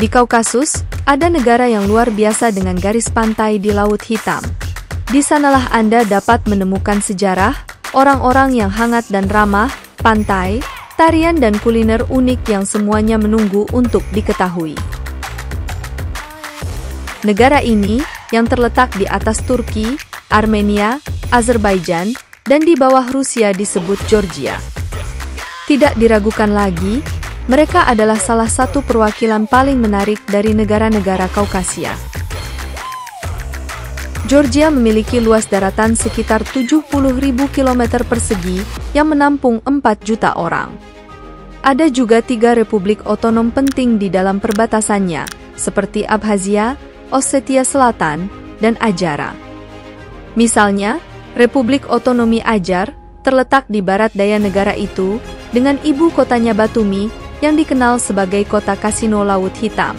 Di Kaukasus, ada negara yang luar biasa dengan garis pantai di Laut Hitam. Di sanalah Anda dapat menemukan sejarah, orang-orang yang hangat dan ramah, pantai, tarian dan kuliner unik yang semuanya menunggu untuk diketahui. Negara ini, yang terletak di atas Turki, Armenia, Azerbaijan, dan di bawah Rusia disebut Georgia. Tidak diragukan lagi, mereka adalah salah satu perwakilan paling menarik dari negara-negara Kaukasia. Georgia memiliki luas daratan sekitar 70.000 km persegi yang menampung 4 juta orang. Ada juga 3 republik otonom penting di dalam perbatasannya, seperti Abkhazia, Ossetia Selatan, dan Adjara. Misalnya, Republik Otonomi Adjar terletak di barat daya negara itu, dengan ibu kotanya Batumi, yang dikenal sebagai kota kasino Laut Hitam.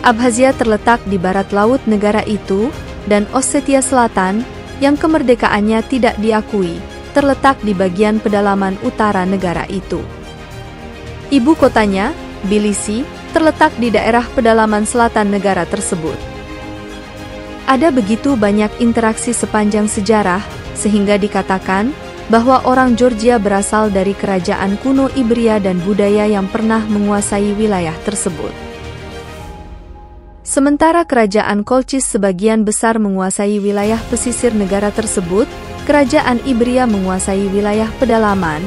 Abkhazia terletak di barat laut negara itu, dan Ossetia Selatan, yang kemerdekaannya tidak diakui, terletak di bagian pedalaman utara negara itu. Ibu kotanya, Tbilisi, terletak di daerah pedalaman selatan negara tersebut. Ada begitu banyak interaksi sepanjang sejarah, sehingga dikatakan bahwa orang Georgia berasal dari kerajaan kuno Ibria dan budaya yang pernah menguasai wilayah tersebut. Sementara kerajaan Kolchis sebagian besar menguasai wilayah pesisir negara tersebut, kerajaan Ibria menguasai wilayah pedalaman,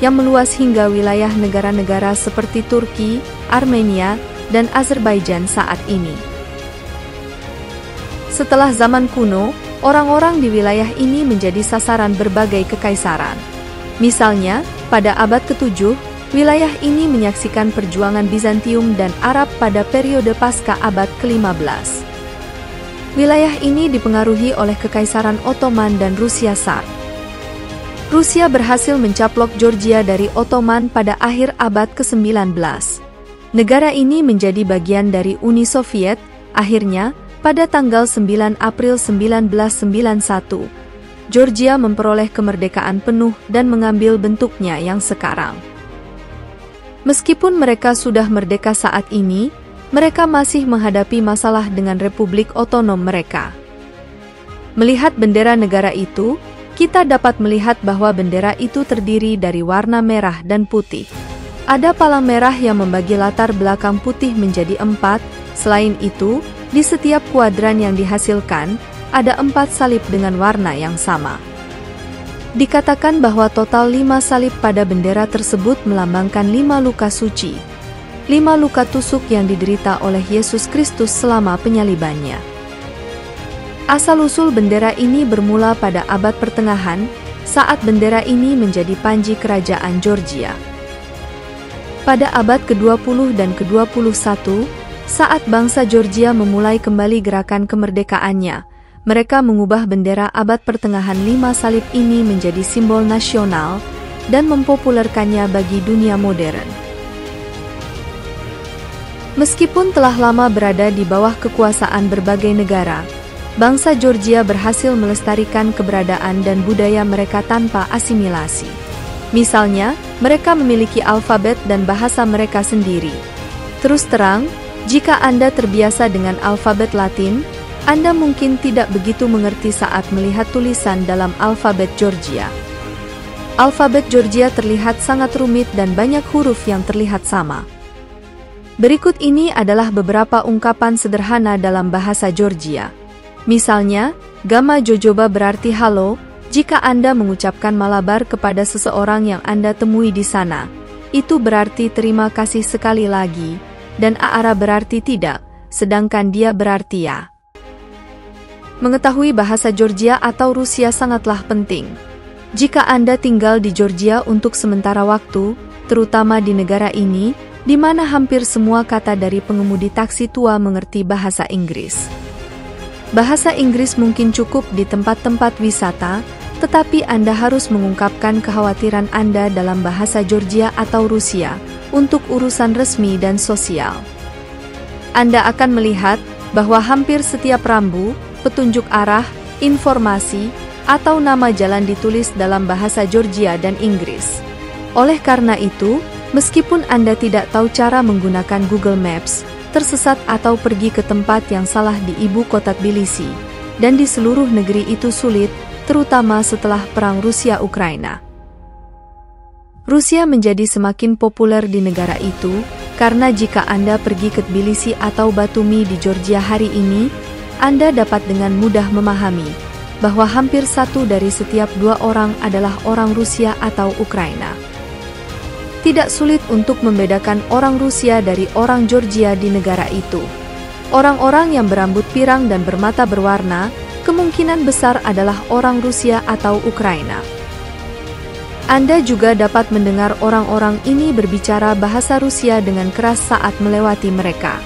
yang meluas hingga wilayah negara-negara seperti Turki, Armenia, dan Azerbaijan saat ini. Setelah zaman kuno, orang-orang di wilayah ini menjadi sasaran berbagai kekaisaran. Misalnya, pada abad ke-7, wilayah ini menyaksikan perjuangan Bizantium dan Arab pada periode pasca abad ke-15. Wilayah ini dipengaruhi oleh Kekaisaran Ottoman dan Rusia Tsar. Rusia berhasil mencaplok Georgia dari Ottoman pada akhir abad ke-19. Negara ini menjadi bagian dari Uni Soviet, akhirnya, pada tanggal 9 April 1991, Georgia memperoleh kemerdekaan penuh dan mengambil bentuknya yang sekarang. Meskipun mereka sudah merdeka saat ini, mereka masih menghadapi masalah dengan republik otonom mereka. Melihat bendera negara itu, kita dapat melihat bahwa bendera itu terdiri dari warna merah dan putih. Ada palang merah yang membagi latar belakang putih menjadi 4, selain itu, di setiap kuadran yang dihasilkan, ada 4 salib dengan warna yang sama. Dikatakan bahwa total 5 salib pada bendera tersebut melambangkan 5 luka suci, 5 luka tusuk yang diderita oleh Yesus Kristus selama penyalibannya. Asal-usul bendera ini bermula pada abad pertengahan, saat bendera ini menjadi panji kerajaan Georgia. Pada abad ke-20 dan ke-21, saat bangsa Georgia memulai kembali gerakan kemerdekaannya, mereka mengubah bendera abad pertengahan 5 salib ini menjadi simbol nasional dan mempopulerkannya bagi dunia modern. Meskipun telah lama berada di bawah kekuasaan berbagai negara, bangsa Georgia berhasil melestarikan keberadaan dan budaya mereka tanpa asimilasi. Misalnya, mereka memiliki alfabet dan bahasa mereka sendiri. Terus terang, jika Anda terbiasa dengan alfabet Latin, Anda mungkin tidak begitu mengerti saat melihat tulisan dalam alfabet Georgia. Alfabet Georgia terlihat sangat rumit dan banyak huruf yang terlihat sama. Berikut ini adalah beberapa ungkapan sederhana dalam bahasa Georgia. Misalnya, Gamma Jojoba berarti halo, jika Anda mengucapkan malabar kepada seseorang yang Anda temui di sana. Itu berarti terima kasih sekali lagi, dan Aara berarti tidak, sedangkan dia berarti ya. Mengetahui bahasa Georgia atau Rusia sangatlah penting. Jika Anda tinggal di Georgia untuk sementara waktu, terutama di negara ini, di mana hampir semua kata dari pengemudi taksi tua mengerti bahasa Inggris. Bahasa Inggris mungkin cukup di tempat-tempat wisata, tetapi Anda harus mengungkapkan kekhawatiran Anda dalam bahasa Georgia atau Rusia, untuk urusan resmi dan sosial. Anda akan melihat bahwa hampir setiap rambu, petunjuk arah, informasi, atau nama jalan ditulis dalam bahasa Georgia dan Inggris. Oleh karena itu, meskipun Anda tidak tahu cara menggunakan Google Maps, tersesat atau pergi ke tempat yang salah di ibu kota Tbilisi, dan di seluruh negeri itu sulit, terutama setelah Perang Rusia-Ukraina. Rusia menjadi semakin populer di negara itu, karena jika Anda pergi ke Tbilisi atau Batumi di Georgia hari ini, Anda dapat dengan mudah memahami bahwa hampir 1 dari setiap 2 orang adalah orang Rusia atau Ukraina. Tidak sulit untuk membedakan orang Rusia dari orang Georgia di negara itu. Orang-orang yang berambut pirang dan bermata berwarna, kemungkinan besar adalah orang Rusia atau Ukraina. Anda juga dapat mendengar orang-orang ini berbicara bahasa Rusia dengan keras saat melewati mereka.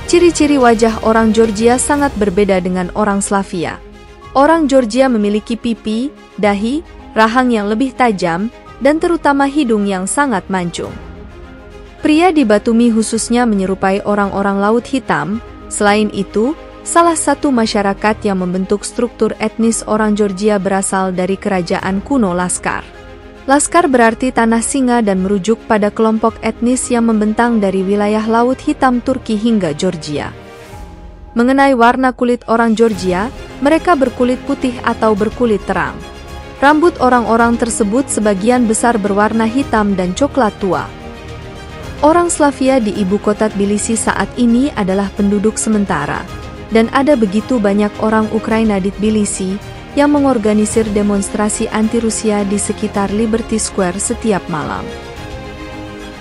Ciri-ciri wajah orang Georgia sangat berbeda dengan orang Slavia. Orang Georgia memiliki pipi, dahi, rahang yang lebih tajam, dan terutama hidung yang sangat mancung. Pria di Batumi khususnya menyerupai orang-orang Laut Hitam. Selain itu, salah satu masyarakat yang membentuk struktur etnis orang Georgia berasal dari kerajaan kuno Laskar. Laskar berarti tanah singa dan merujuk pada kelompok etnis yang membentang dari wilayah Laut Hitam Turki hingga Georgia. Mengenai warna kulit orang Georgia, mereka berkulit putih atau berkulit terang. Rambut orang-orang tersebut sebagian besar berwarna hitam dan coklat tua. Orang Slavia di ibu kota Tbilisi saat ini adalah penduduk sementara, dan ada begitu banyak orang Ukraina di Tbilisi yang mengorganisir demonstrasi anti-Rusia di sekitar Liberty Square setiap malam.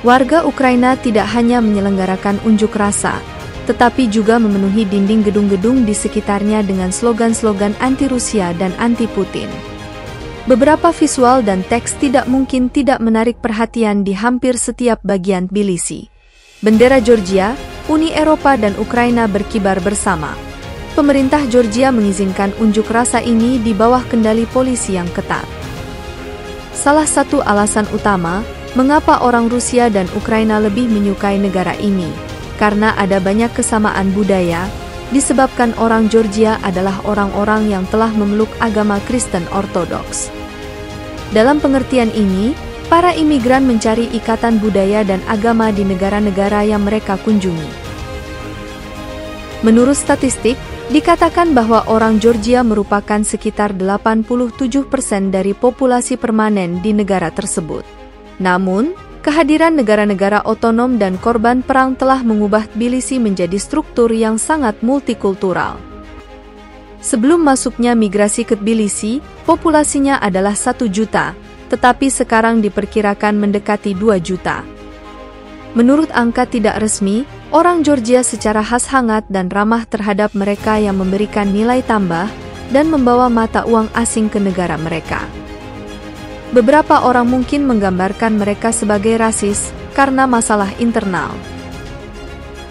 Warga Ukraina tidak hanya menyelenggarakan unjuk rasa, tetapi juga memenuhi dinding gedung-gedung di sekitarnya dengan slogan-slogan anti-Rusia dan anti-Putin. Beberapa visual dan teks tidak mungkin tidak menarik perhatian di hampir setiap bagian Tbilisi. Bendera Georgia, Uni Eropa dan Ukraina berkibar bersama. Pemerintah Georgia mengizinkan unjuk rasa ini di bawah kendali polisi yang ketat. Salah satu alasan utama mengapa orang Rusia dan Ukraina lebih menyukai negara ini, karena ada banyak kesamaan budaya, disebabkan orang Georgia adalah orang-orang yang telah memeluk agama Kristen Ortodoks. Dalam pengertian ini, para imigran mencari ikatan budaya dan agama di negara-negara yang mereka kunjungi. Menurut statistik, dikatakan bahwa orang Georgia merupakan sekitar 87% dari populasi permanen di negara tersebut. Namun, kehadiran negara-negara otonom dan korban perang telah mengubah Tbilisi menjadi struktur yang sangat multikultural. Sebelum masuknya migrasi ke Tbilisi, populasinya adalah 1 juta, tetapi sekarang diperkirakan mendekati 2 juta. Menurut angka tidak resmi, orang Georgia secara khas hangat dan ramah terhadap mereka yang memberikan nilai tambah dan membawa mata uang asing ke negara mereka. Beberapa orang mungkin menggambarkan mereka sebagai rasis karena masalah internal.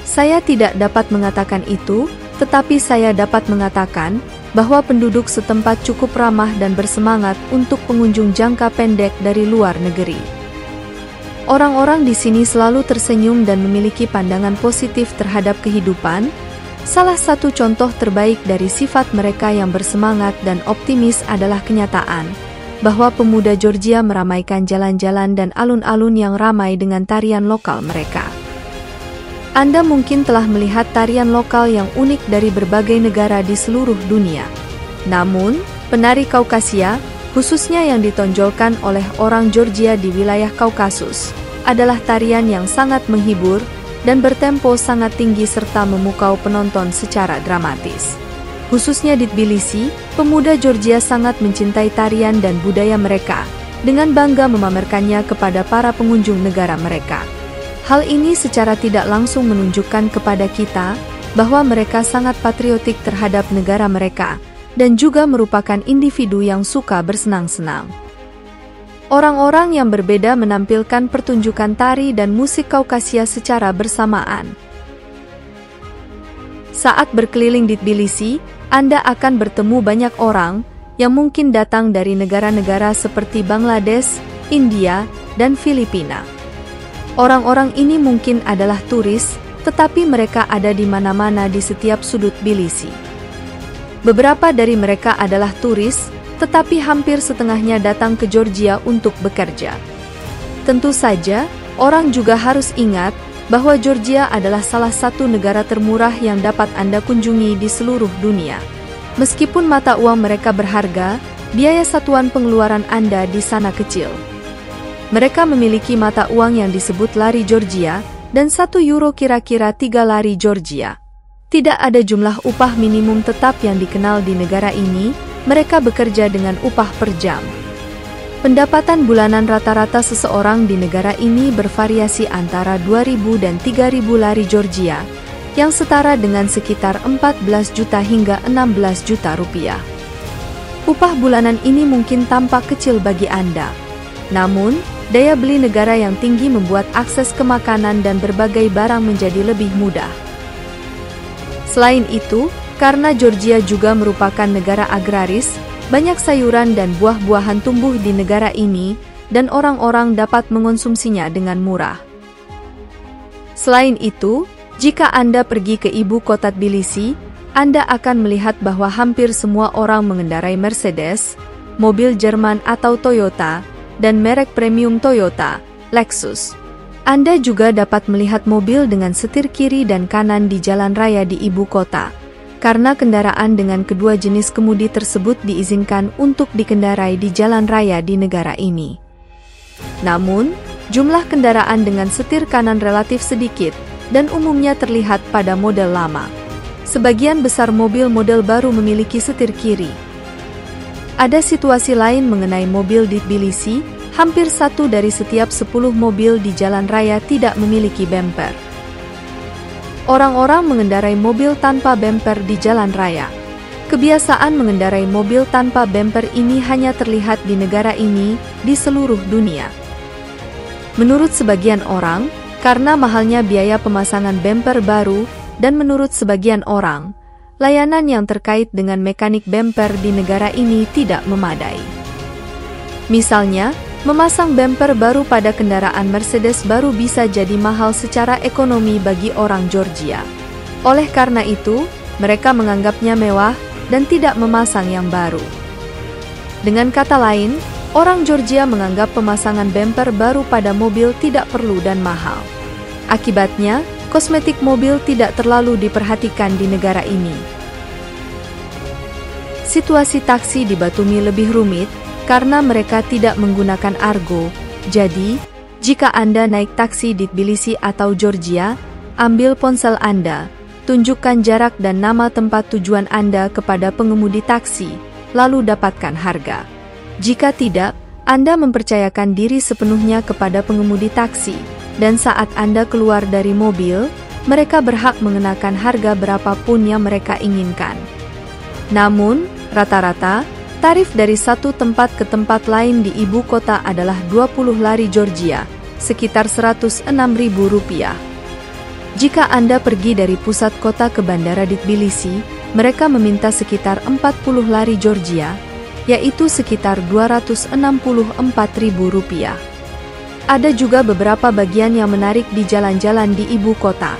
Saya tidak dapat mengatakan itu, tetapi saya dapat mengatakan bahwa penduduk setempat cukup ramah dan bersemangat untuk pengunjung jangka pendek dari luar negeri. Orang-orang di sini selalu tersenyum dan memiliki pandangan positif terhadap kehidupan. Salah satu contoh terbaik dari sifat mereka yang bersemangat dan optimis adalah kenyataan bahwa pemuda Georgia meramaikan jalan-jalan dan alun-alun yang ramai dengan tarian lokal mereka. Anda mungkin telah melihat tarian lokal yang unik dari berbagai negara di seluruh dunia. Namun, penari Kaukasia, khususnya yang ditonjolkan oleh orang Georgia di wilayah Kaukasus, adalah tarian yang sangat menghibur dan bertempo sangat tinggi serta memukau penonton secara dramatis. Khususnya di Tbilisi, pemuda Georgia sangat mencintai tarian dan budaya mereka, dengan bangga memamerkannya kepada para pengunjung negara mereka. Hal ini secara tidak langsung menunjukkan kepada kita bahwa mereka sangat patriotik terhadap negara mereka, dan juga merupakan individu yang suka bersenang-senang. Orang-orang yang berbeda menampilkan pertunjukan tari dan musik Kaukasia secara bersamaan. Saat berkeliling di Tbilisi, Anda akan bertemu banyak orang yang mungkin datang dari negara-negara seperti Bangladesh, India, dan Filipina. Orang-orang ini mungkin adalah turis, tetapi mereka ada di mana-mana di setiap sudut Tbilisi. Beberapa dari mereka adalah turis, tetapi hampir setengahnya datang ke Georgia untuk bekerja. Tentu saja, orang juga harus ingat bahwa Georgia adalah salah satu negara termurah yang dapat Anda kunjungi di seluruh dunia. Meskipun mata uang mereka berharga, biaya satuan pengeluaran Anda di sana kecil. Mereka memiliki mata uang yang disebut lari Georgia, dan 1 euro kira-kira 3 lari Georgia. Tidak ada jumlah upah minimum tetap yang dikenal di negara ini, mereka bekerja dengan upah per jam. Pendapatan bulanan rata-rata seseorang di negara ini bervariasi antara 2.000 dan 3.000 lari Georgia, yang setara dengan sekitar 14 juta hingga 16 juta rupiah. Upah bulanan ini mungkin tampak kecil bagi Anda. Namun, daya beli negara yang tinggi membuat akses ke makanan dan berbagai barang menjadi lebih mudah. Selain itu, karena Georgia juga merupakan negara agraris, banyak sayuran dan buah-buahan tumbuh di negara ini, dan orang-orang dapat mengonsumsinya dengan murah. Selain itu, jika Anda pergi ke ibu kota Tbilisi, Anda akan melihat bahwa hampir semua orang mengendarai Mercedes, mobil Jerman atau Toyota, dan merek premium Toyota, Lexus. Anda juga dapat melihat mobil dengan setir kiri dan kanan di jalan raya di ibu kota, karena kendaraan dengan kedua jenis kemudi tersebut diizinkan untuk dikendarai di jalan raya di negara ini. Namun, jumlah kendaraan dengan setir kanan relatif sedikit, dan umumnya terlihat pada model lama. Sebagian besar mobil model baru memiliki setir kiri. Ada situasi lain mengenai mobil di Tbilisi, hampir 1 dari setiap 10 mobil di jalan raya tidak memiliki bumper. Orang-orang mengendarai mobil tanpa bumper di jalan raya. Kebiasaan mengendarai mobil tanpa bumper ini hanya terlihat di negara ini, di seluruh dunia. Menurut sebagian orang, karena mahalnya biaya pemasangan bumper baru, dan menurut sebagian orang, layanan yang terkait dengan mekanik bumper di negara ini tidak memadai. Misalnya, memasang bumper baru pada kendaraan Mercedes baru bisa jadi mahal secara ekonomi bagi orang Georgia. Oleh karena itu, mereka menganggapnya mewah dan tidak memasang yang baru. Dengan kata lain, orang Georgia menganggap pemasangan bumper baru pada mobil tidak perlu dan mahal. Akibatnya, kosmetik mobil tidak terlalu diperhatikan di negara ini. Situasi taksi di Batumi lebih rumit, karena mereka tidak menggunakan argo. Jadi, jika Anda naik taksi di Tbilisi atau Georgia, ambil ponsel Anda, tunjukkan jarak dan nama tempat tujuan Anda kepada pengemudi taksi, lalu dapatkan harga. Jika tidak, Anda mempercayakan diri sepenuhnya kepada pengemudi taksi, dan saat Anda keluar dari mobil, mereka berhak mengenakan harga berapapun yang mereka inginkan. Namun, rata-rata, tarif dari satu tempat ke tempat lain di ibu kota adalah 20 lari Georgia, sekitar Rp106.000. Jika Anda pergi dari pusat kota ke bandara di Tbilisi, mereka meminta sekitar 40 lari Georgia, yaitu sekitar Rp264.000. Ada juga beberapa bagian yang menarik di jalan-jalan di ibu kota.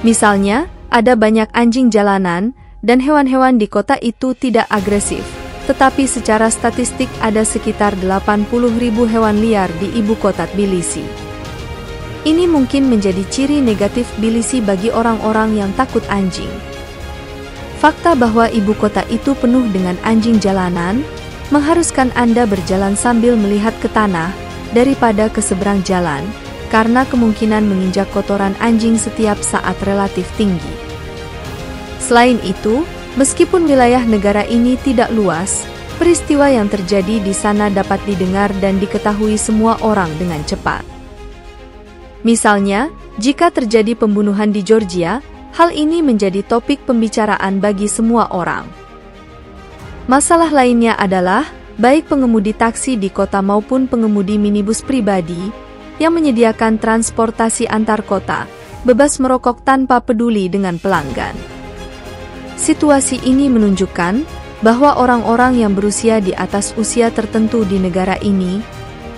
Misalnya, ada banyak anjing jalanan, dan hewan-hewan di kota itu tidak agresif. Tetapi secara statistik ada sekitar 80.000 hewan liar di ibu kota Tbilisi. Ini mungkin menjadi ciri negatif Tbilisi bagi orang-orang yang takut anjing. Fakta bahwa ibu kota itu penuh dengan anjing jalanan, mengharuskan Anda berjalan sambil melihat ke tanah, daripada ke seberang jalan, karena kemungkinan menginjak kotoran anjing setiap saat relatif tinggi. Selain itu, meskipun wilayah negara ini tidak luas, peristiwa yang terjadi di sana dapat didengar dan diketahui semua orang dengan cepat. Misalnya, jika terjadi pembunuhan di Georgia, hal ini menjadi topik pembicaraan bagi semua orang. Masalah lainnya adalah, baik pengemudi taksi di kota maupun pengemudi minibus pribadi, yang menyediakan transportasi antar kota, bebas merokok tanpa peduli dengan pelanggan. Situasi ini menunjukkan bahwa orang-orang yang berusia di atas usia tertentu di negara ini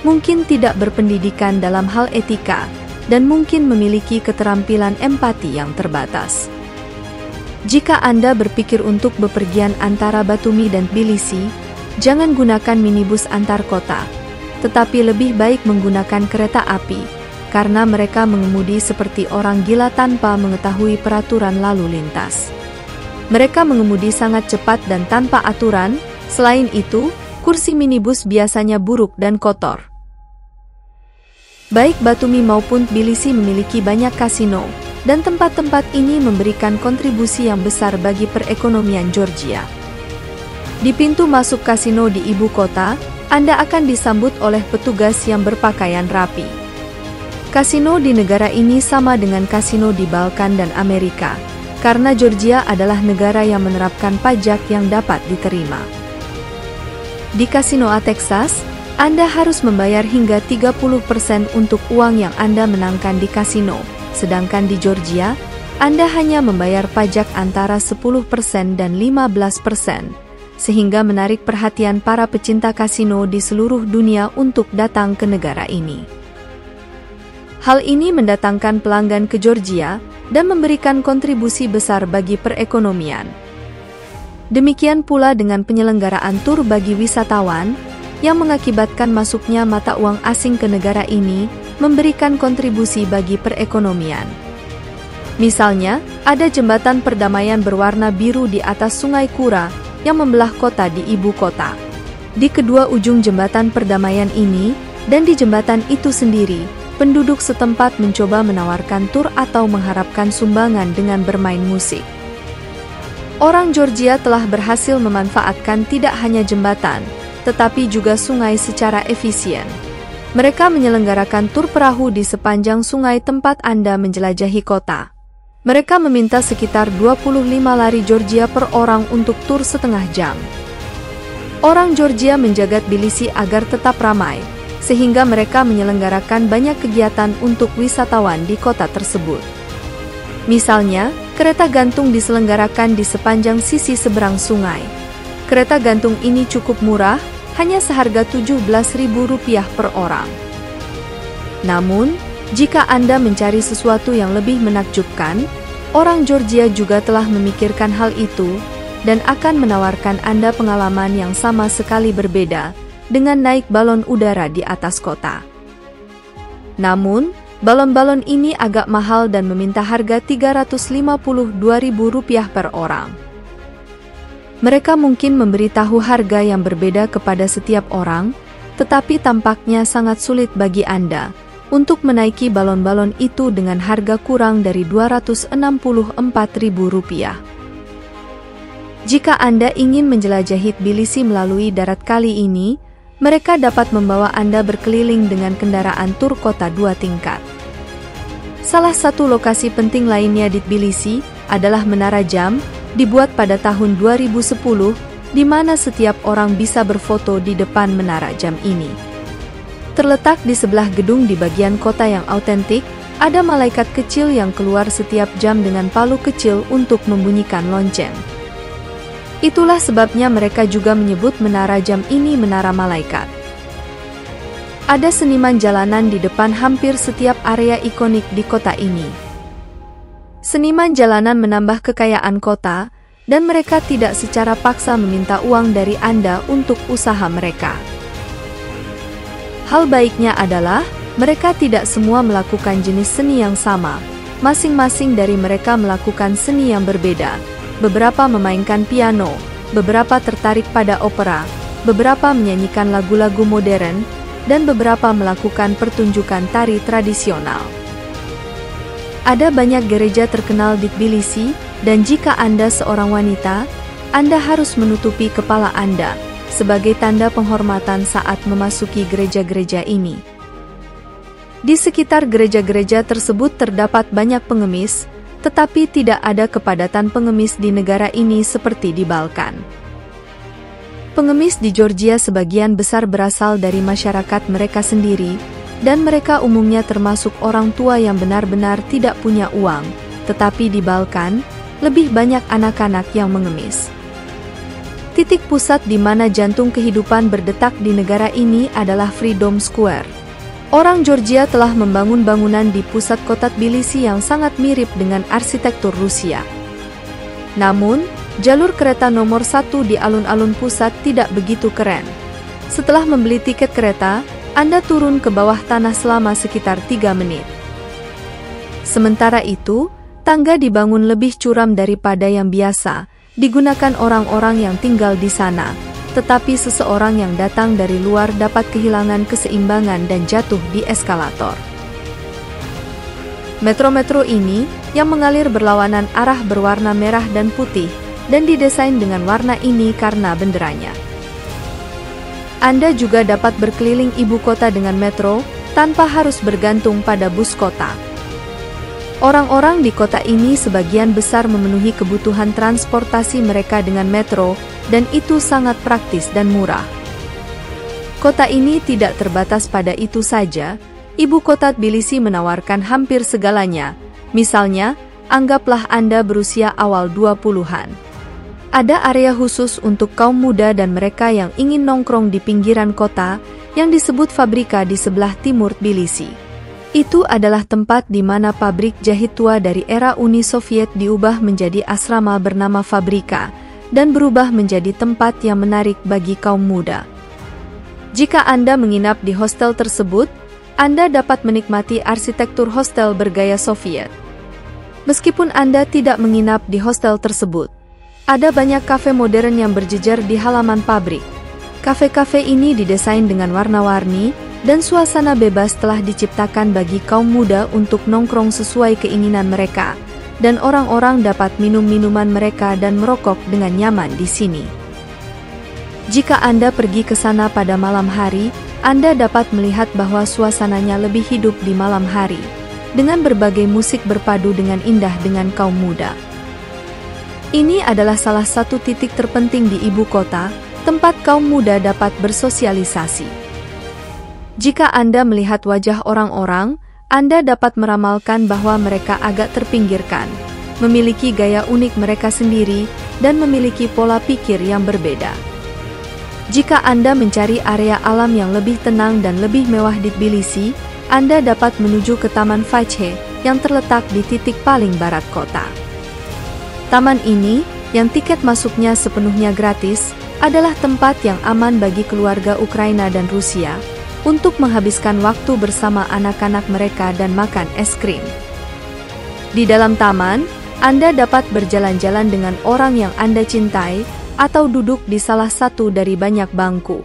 mungkin tidak berpendidikan dalam hal etika dan mungkin memiliki keterampilan empati yang terbatas. Jika Anda berpikir untuk bepergian antara Batumi dan Tbilisi, jangan gunakan minibus antar kota, tetapi lebih baik menggunakan kereta api, karena mereka mengemudi seperti orang gila tanpa mengetahui peraturan lalu lintas. Mereka mengemudi sangat cepat dan tanpa aturan. Selain itu, kursi minibus biasanya buruk dan kotor. Baik Batumi maupun Tbilisi memiliki banyak kasino, dan tempat-tempat ini memberikan kontribusi yang besar bagi perekonomian Georgia. Di pintu masuk kasino di ibu kota, Anda akan disambut oleh petugas yang berpakaian rapi. Kasino di negara ini sama dengan kasino di Balkan dan Amerika, karena Georgia adalah negara yang menerapkan pajak yang dapat diterima. Di kasino A Texas, Anda harus membayar hingga 30% untuk uang yang Anda menangkan di kasino, sedangkan di Georgia, Anda hanya membayar pajak antara 10% dan 15%, sehingga menarik perhatian para pecinta kasino di seluruh dunia untuk datang ke negara ini. Hal ini mendatangkan pelanggan ke Georgia dan memberikan kontribusi besar bagi perekonomian. Demikian pula dengan penyelenggaraan tur bagi wisatawan, yang mengakibatkan masuknya mata uang asing ke negara ini, memberikan kontribusi bagi perekonomian. Misalnya, ada jembatan perdamaian berwarna biru di atas Sungai Kura, yang membelah kota di ibu kota. Di kedua ujung jembatan perdamaian ini, dan di jembatan itu sendiri, penduduk setempat mencoba menawarkan tur atau mengharapkan sumbangan dengan bermain musik. Orang Georgia telah berhasil memanfaatkan tidak hanya jembatan, tetapi juga sungai secara efisien. Mereka menyelenggarakan tur perahu di sepanjang sungai tempat Anda menjelajahi kota. Mereka meminta sekitar 25 lari Georgia per orang untuk tur setengah jam. Orang Georgia menjaga Tbilisi agar tetap ramai, sehingga mereka menyelenggarakan banyak kegiatan untuk wisatawan di kota tersebut. Misalnya, kereta gantung diselenggarakan di sepanjang sisi seberang sungai. Kereta gantung ini cukup murah, hanya seharga Rp17.000 per orang. Namun, jika Anda mencari sesuatu yang lebih menakjubkan, orang Georgia juga telah memikirkan hal itu, dan akan menawarkan Anda pengalaman yang sama sekali berbeda, dengan naik balon udara di atas kota. Namun, balon-balon ini agak mahal dan meminta harga Rp352.000 per orang. Mereka mungkin memberitahu harga yang berbeda kepada setiap orang, tetapi tampaknya sangat sulit bagi Anda untuk menaiki balon-balon itu dengan harga kurang dari Rp264.000. Jika Anda ingin menjelajahi Tbilisi melalui darat kali ini, mereka dapat membawa Anda berkeliling dengan kendaraan tur kota 2 tingkat. Salah satu lokasi penting lainnya di Tbilisi adalah Menara Jam, dibuat pada tahun 2010, di mana setiap orang bisa berfoto di depan menara jam ini. Terletak di sebelah gedung di bagian kota yang autentik, ada malaikat kecil yang keluar setiap jam dengan palu kecil untuk membunyikan lonceng. Itulah sebabnya mereka juga menyebut menara jam ini menara malaikat. Ada seniman jalanan di depan hampir setiap area ikonik di kota ini. Seniman jalanan menambah kekayaan kota, dan mereka tidak secara paksa meminta uang dari Anda untuk usaha mereka. Hal baiknya adalah, mereka tidak semua melakukan jenis seni yang sama. Masing-masing dari mereka melakukan seni yang berbeda. Beberapa memainkan piano, beberapa tertarik pada opera, beberapa menyanyikan lagu-lagu modern, dan beberapa melakukan pertunjukan tari tradisional. Ada banyak gereja terkenal di Tbilisi, dan jika Anda seorang wanita, Anda harus menutupi kepala Anda, sebagai tanda penghormatan saat memasuki gereja-gereja ini. Di sekitar gereja-gereja tersebut terdapat banyak pengemis, tetapi tidak ada kepadatan pengemis di negara ini seperti di Balkan. Pengemis di Georgia sebagian besar berasal dari masyarakat mereka sendiri, dan mereka umumnya termasuk orang tua yang benar-benar tidak punya uang, tetapi di Balkan, lebih banyak anak-anak yang mengemis. Titik pusat di mana jantung kehidupan berdetak di negara ini adalah Freedom Square. Orang Georgia telah membangun bangunan di pusat kota Tbilisi yang sangat mirip dengan arsitektur Rusia. Namun, jalur kereta nomor 1 di alun-alun pusat tidak begitu keren. Setelah membeli tiket kereta, Anda turun ke bawah tanah selama sekitar 3 menit. Sementara itu, tangga dibangun lebih curam daripada yang biasa, digunakan orang-orang yang tinggal di sana, tetapi seseorang yang datang dari luar dapat kehilangan keseimbangan dan jatuh di eskalator. Metro-metro ini, yang mengalir berlawanan arah berwarna merah dan putih, dan didesain dengan warna ini karena benderanya. Anda juga dapat berkeliling ibu kota dengan metro, tanpa harus bergantung pada bus kota. Orang-orang di kota ini sebagian besar memenuhi kebutuhan transportasi mereka dengan metro, dan itu sangat praktis dan murah. Kota ini tidak terbatas pada itu saja, ibu kota Tbilisi menawarkan hampir segalanya, misalnya, anggaplah Anda berusia awal 20-an. Ada area khusus untuk kaum muda dan mereka yang ingin nongkrong di pinggiran kota, yang disebut Fabrika di sebelah timur Tbilisi. Itu adalah tempat di mana pabrik jahit tua dari era Uni Soviet diubah menjadi asrama bernama Fabrika, dan berubah menjadi tempat yang menarik bagi kaum muda. Jika Anda menginap di hostel tersebut, Anda dapat menikmati arsitektur hostel bergaya Soviet. Meskipun Anda tidak menginap di hostel tersebut, ada banyak kafe modern yang berjejer di halaman pabrik. Kafe-kafe ini didesain dengan warna-warni, dan suasana bebas telah diciptakan bagi kaum muda untuk nongkrong sesuai keinginan mereka, dan orang-orang dapat minum minuman mereka dan merokok dengan nyaman di sini. Jika Anda pergi ke sana pada malam hari, Anda dapat melihat bahwa suasananya lebih hidup di malam hari, dengan berbagai musik berpadu dengan indah dengan kaum muda. Ini adalah salah satu titik terpenting di ibu kota, tempat kaum muda dapat bersosialisasi. Jika Anda melihat wajah orang-orang, Anda dapat meramalkan bahwa mereka agak terpinggirkan, memiliki gaya unik mereka sendiri, dan memiliki pola pikir yang berbeda. Jika Anda mencari area alam yang lebih tenang dan lebih mewah di Tbilisi, Anda dapat menuju ke Taman Fajhe, yang terletak di titik paling barat kota. Taman ini, yang tiket masuknya sepenuhnya gratis, adalah tempat yang aman bagi keluarga Ukraina dan Rusia, untuk menghabiskan waktu bersama anak-anak mereka dan makan es krim. Di dalam taman, Anda dapat berjalan-jalan dengan orang yang Anda cintai, atau duduk di salah satu dari banyak bangku.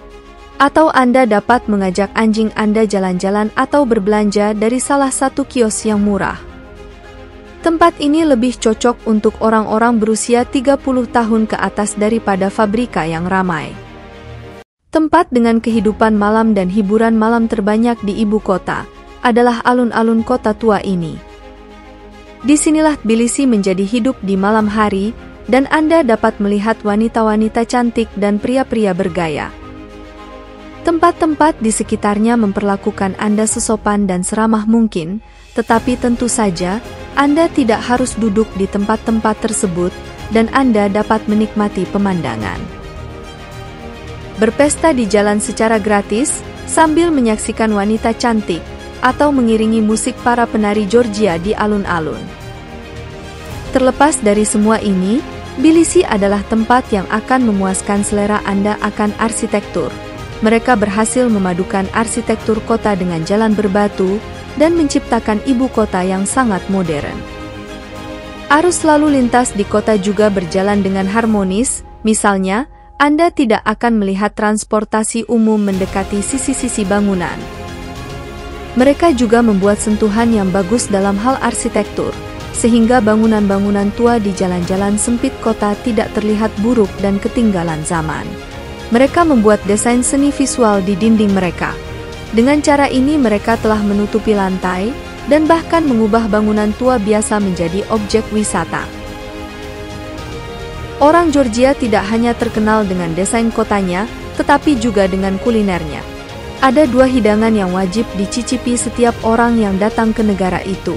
Atau Anda dapat mengajak anjing Anda jalan-jalan atau berbelanja dari salah satu kios yang murah. Tempat ini lebih cocok untuk orang-orang berusia 30 tahun ke atas daripada Fabrika yang ramai. Tempat dengan kehidupan malam dan hiburan malam terbanyak di ibu kota adalah alun-alun kota tua ini. Disinilah Tbilisi menjadi hidup di malam hari, dan Anda dapat melihat wanita-wanita cantik dan pria-pria bergaya. Tempat-tempat di sekitarnya memperlakukan Anda sesopan dan seramah mungkin, tetapi tentu saja, Anda tidak harus duduk di tempat-tempat tersebut, dan Anda dapat menikmati pemandangan. Berpesta di jalan secara gratis, sambil menyaksikan wanita cantik, atau mengiringi musik para penari Georgia di alun-alun. Terlepas dari semua ini, Tbilisi adalah tempat yang akan memuaskan selera Anda akan arsitektur. Mereka berhasil memadukan arsitektur kota dengan jalan berbatu, dan menciptakan ibu kota yang sangat modern. Arus lalu lintas di kota juga berjalan dengan harmonis, misalnya, Anda tidak akan melihat transportasi umum mendekati sisi-sisi bangunan. Mereka juga membuat sentuhan yang bagus dalam hal arsitektur, sehingga bangunan-bangunan tua di jalan-jalan sempit kota tidak terlihat buruk dan ketinggalan zaman. Mereka membuat desain seni visual di dinding mereka. Dengan cara ini mereka telah menutupi lantai, dan bahkan mengubah bangunan tua biasa menjadi objek wisata. Orang Georgia tidak hanya terkenal dengan desain kotanya, tetapi juga dengan kulinernya. Ada 2 hidangan yang wajib dicicipi setiap orang yang datang ke negara itu.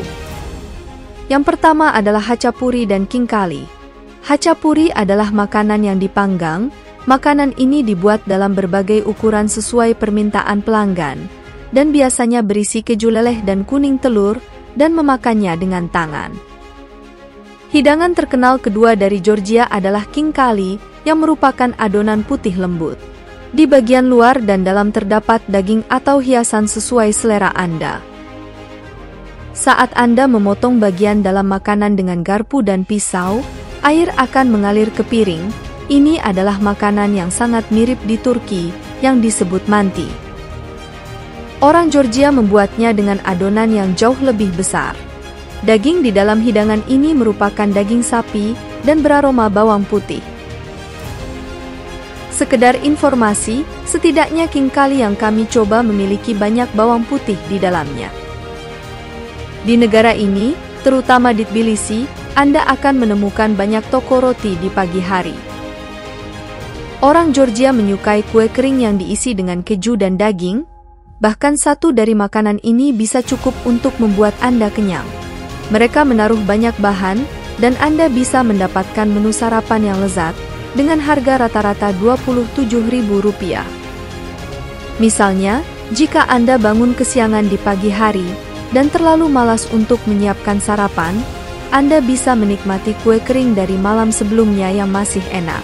Yang pertama adalah hachapuri dan khinkali. Hachapuri adalah makanan yang dipanggang. Makanan ini dibuat dalam berbagai ukuran sesuai permintaan pelanggan, dan biasanya berisi keju leleh dan kuning telur, dan memakannya dengan tangan. Hidangan terkenal kedua dari Georgia adalah khinkali, yang merupakan adonan putih lembut. Di bagian luar dan dalam terdapat daging atau hiasan sesuai selera Anda. Saat Anda memotong bagian dalam makanan dengan garpu dan pisau, air akan mengalir ke piring. Ini adalah makanan yang sangat mirip di Turki, yang disebut manti. Orang Georgia membuatnya dengan adonan yang jauh lebih besar. Daging di dalam hidangan ini merupakan daging sapi dan beraroma bawang putih. Sekedar informasi, setidaknya king kali yang kami coba memiliki banyak bawang putih di dalamnya. Di negara ini, terutama di Tbilisi, Anda akan menemukan banyak toko roti di pagi hari. Orang Georgia menyukai kue kering yang diisi dengan keju dan daging, bahkan satu dari makanan ini bisa cukup untuk membuat Anda kenyang. Mereka menaruh banyak bahan, dan Anda bisa mendapatkan menu sarapan yang lezat, dengan harga rata-rata Rp27.000. Misalnya, jika Anda bangun kesiangan di pagi hari, dan terlalu malas untuk menyiapkan sarapan, Anda bisa menikmati kue kering dari malam sebelumnya yang masih enak.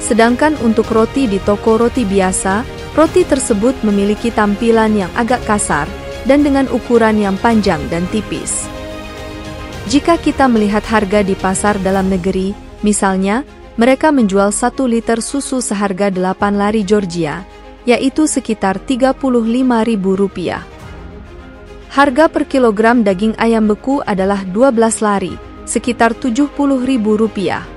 Sedangkan untuk roti di toko roti biasa, roti tersebut memiliki tampilan yang agak kasar, dan dengan ukuran yang panjang dan tipis. Jika kita melihat harga di pasar dalam negeri, misalnya, mereka menjual 1 liter susu seharga 8 lari Georgia, yaitu sekitar Rp35.000. Harga per kilogram daging ayam beku adalah 12 lari, sekitar Rp70.000.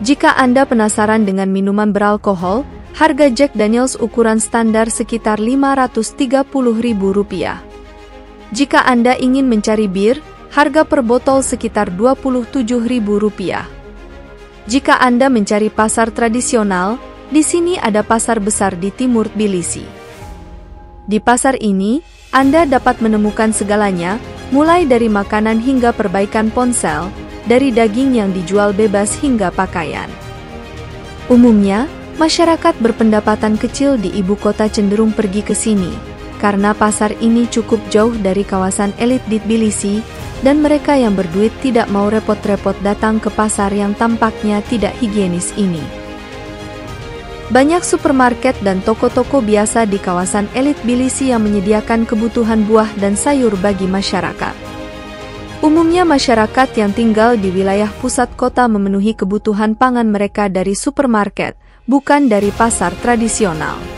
Jika Anda penasaran dengan minuman beralkohol, harga Jack Daniels ukuran standar sekitar Rp530.000. Jika Anda ingin mencari bir, harga per botol sekitar Rp27.000. Jika Anda mencari pasar tradisional, di sini ada pasar besar di timur Tbilisi. Di pasar ini, Anda dapat menemukan segalanya, mulai dari makanan hingga perbaikan ponsel, dari daging yang dijual bebas hingga pakaian. Umumnya, masyarakat berpendapatan kecil di ibu kota cenderung pergi ke sini, karena pasar ini cukup jauh dari kawasan elit di Tbilisi, dan mereka yang berduit tidak mau repot-repot datang ke pasar yang tampaknya tidak higienis ini. Banyak supermarket dan toko-toko biasa di kawasan elit Tbilisi yang menyediakan kebutuhan buah dan sayur bagi masyarakat. Umumnya masyarakat yang tinggal di wilayah pusat kota memenuhi kebutuhan pangan mereka dari supermarket, bukan dari pasar tradisional.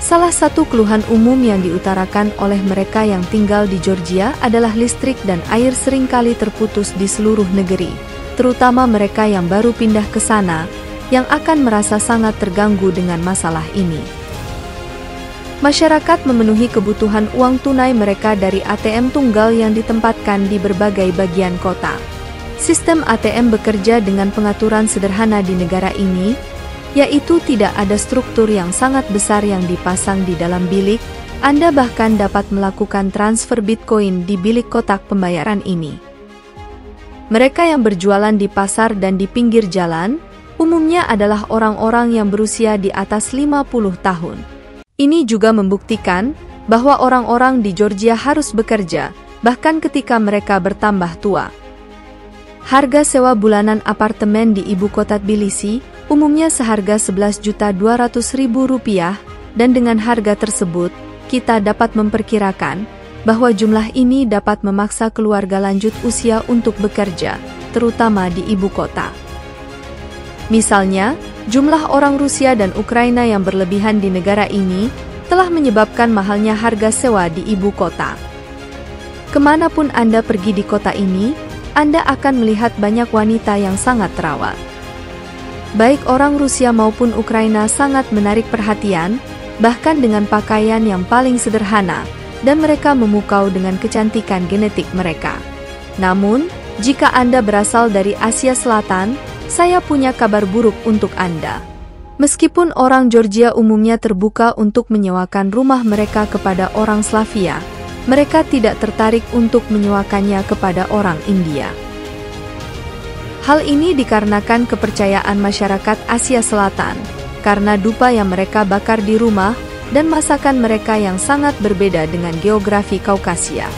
Salah satu keluhan umum yang diutarakan oleh mereka yang tinggal di Georgia adalah listrik dan air seringkali terputus di seluruh negeri, terutama mereka yang baru pindah ke sana, yang akan merasa sangat terganggu dengan masalah ini. Masyarakat memenuhi kebutuhan uang tunai mereka dari ATM tunggal yang ditempatkan di berbagai bagian kota. Sistem ATM bekerja dengan pengaturan sederhana di negara ini, yaitu tidak ada struktur yang sangat besar yang dipasang di dalam bilik. Anda bahkan dapat melakukan transfer Bitcoin di bilik kotak pembayaran ini. Mereka yang berjualan di pasar dan di pinggir jalan, umumnya adalah orang-orang yang berusia di atas 50 tahun. Ini juga membuktikan bahwa orang-orang di Georgia harus bekerja, bahkan ketika mereka bertambah tua. Harga sewa bulanan apartemen di ibu kota Tbilisi umumnya seharga Rp11.200.000, dan dengan harga tersebut, kita dapat memperkirakan bahwa jumlah ini dapat memaksa keluarga lanjut usia untuk bekerja, terutama di ibu kota. Misalnya, jumlah orang Rusia dan Ukraina yang berlebihan di negara ini telah menyebabkan mahalnya harga sewa di ibu kota. Kemanapun Anda pergi di kota ini, Anda akan melihat banyak wanita yang sangat terawat. Baik orang Rusia maupun Ukraina sangat menarik perhatian, bahkan dengan pakaian yang paling sederhana, dan mereka memukau dengan kecantikan genetik mereka. Namun, jika Anda berasal dari Asia Selatan, saya punya kabar buruk untuk Anda. Meskipun orang Georgia umumnya terbuka untuk menyewakan rumah mereka kepada orang Slavia, mereka tidak tertarik untuk menyewakannya kepada orang India. Hal ini dikarenakan kepercayaan masyarakat Asia Selatan, karena dupa yang mereka bakar di rumah, dan masakan mereka yang sangat berbeda dengan geografi Kaukasia.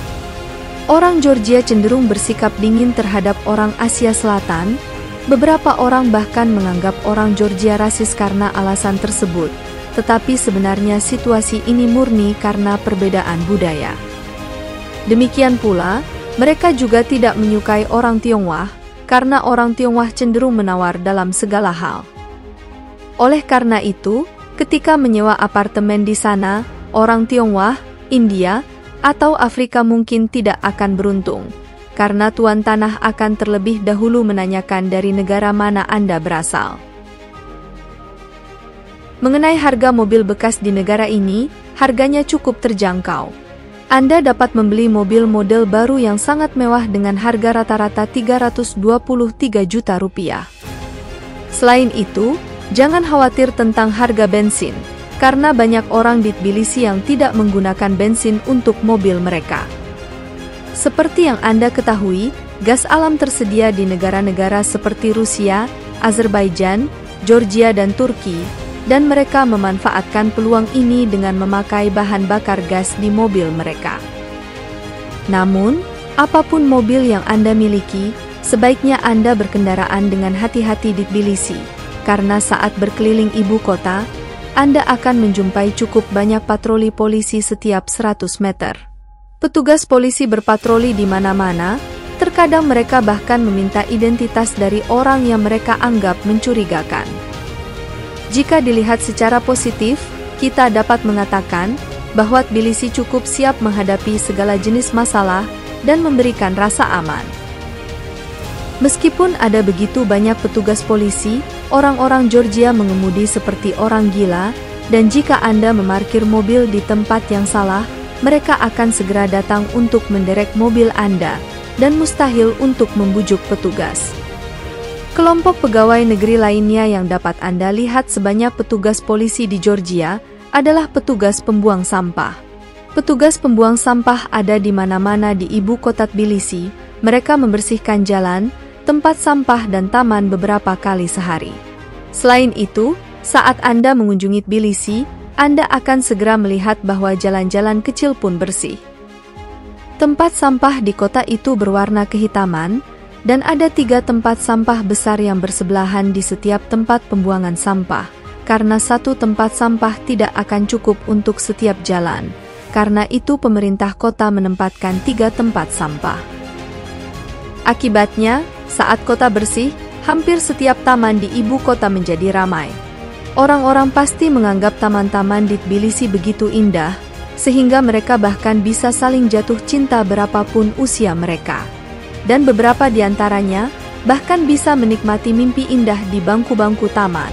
Orang Georgia cenderung bersikap dingin terhadap orang Asia Selatan, Beberapa orang bahkan menganggap orang Georgia rasis karena alasan tersebut, tetapi sebenarnya situasi ini murni karena perbedaan budaya. Demikian pula, mereka juga tidak menyukai orang Tionghoa, karena orang Tionghoa cenderung menawar dalam segala hal. Oleh karena itu, ketika menyewa apartemen di sana, orang Tionghoa, India, atau Afrika mungkin tidak akan beruntung, karena tuan tanah akan terlebih dahulu menanyakan dari negara mana Anda berasal. Mengenai harga mobil bekas di negara ini, harganya cukup terjangkau. Anda dapat membeli mobil model baru yang sangat mewah dengan harga rata-rata 323 juta rupiah. Selain itu, jangan khawatir tentang harga bensin, karena banyak orang di Tbilisi yang tidak menggunakan bensin untuk mobil mereka. Seperti yang Anda ketahui, gas alam tersedia di negara-negara seperti Rusia, Azerbaijan, Georgia dan Turki, dan mereka memanfaatkan peluang ini dengan memakai bahan bakar gas di mobil mereka. Namun, apapun mobil yang Anda miliki, sebaiknya Anda berkendaraan dengan hati-hati di Tbilisi, karena saat berkeliling ibu kota, Anda akan menjumpai cukup banyak patroli polisi setiap 100 meter. Petugas polisi berpatroli di mana-mana, terkadang mereka bahkan meminta identitas dari orang yang mereka anggap mencurigakan. Jika dilihat secara positif, kita dapat mengatakan bahwa Tbilisi cukup siap menghadapi segala jenis masalah dan memberikan rasa aman. Meskipun ada begitu banyak petugas polisi, orang-orang Georgia mengemudi seperti orang gila, dan jika Anda memarkir mobil di tempat yang salah, mereka akan segera datang untuk menderek mobil Anda, dan mustahil untuk membujuk petugas. Kelompok pegawai negeri lainnya yang dapat Anda lihat sebanyak petugas polisi di Georgia adalah petugas pembuang sampah. Petugas pembuang sampah ada di mana-mana di ibu kota Tbilisi. Mereka membersihkan jalan, tempat sampah dan taman beberapa kali sehari. Selain itu, saat Anda mengunjungi Tbilisi, Anda akan segera melihat bahwa jalan-jalan kecil pun bersih. Tempat sampah di kota itu berwarna kehitaman, dan ada 3 tempat sampah besar yang bersebelahan di setiap tempat pembuangan sampah, karena satu tempat sampah tidak akan cukup untuk setiap jalan. Karena itu pemerintah kota menempatkan 3 tempat sampah. Akibatnya, saat kota bersih, hampir setiap taman di ibu kota menjadi ramai. Orang-orang pasti menganggap taman-taman di Tbilisi begitu indah, sehingga mereka bahkan bisa saling jatuh cinta berapapun usia mereka. Dan beberapa di antaranya bahkan bisa menikmati mimpi indah di bangku-bangku taman.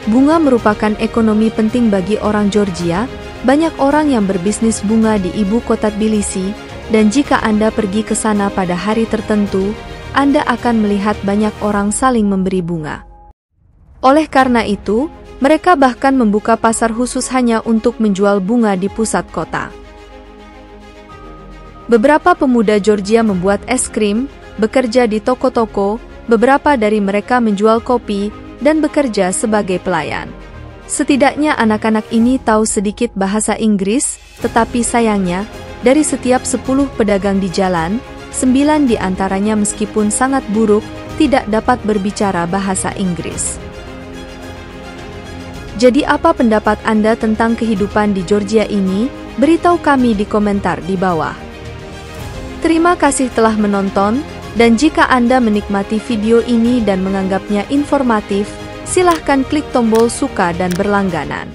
Bunga merupakan ekonomi penting bagi orang Georgia. Banyak orang yang berbisnis bunga di ibu kota Tbilisi, dan jika Anda pergi ke sana pada hari tertentu, Anda akan melihat banyak orang saling memberi bunga. Oleh karena itu, mereka bahkan membuka pasar khusus hanya untuk menjual bunga di pusat kota. Beberapa pemuda Georgia membuat es krim, bekerja di toko-toko, beberapa dari mereka menjual kopi, dan bekerja sebagai pelayan. Setidaknya anak-anak ini tahu sedikit bahasa Inggris, tetapi sayangnya, dari setiap 10 pedagang di jalan, 9 di antaranya meskipun sangat buruk, tidak dapat berbicara bahasa Inggris. Jadi apa pendapat Anda tentang kehidupan di Georgia ini? Beritahu kami di komentar di bawah. Terima kasih telah menonton, dan jika Anda menikmati video ini dan menganggapnya informatif, silahkan klik tombol suka dan berlangganan.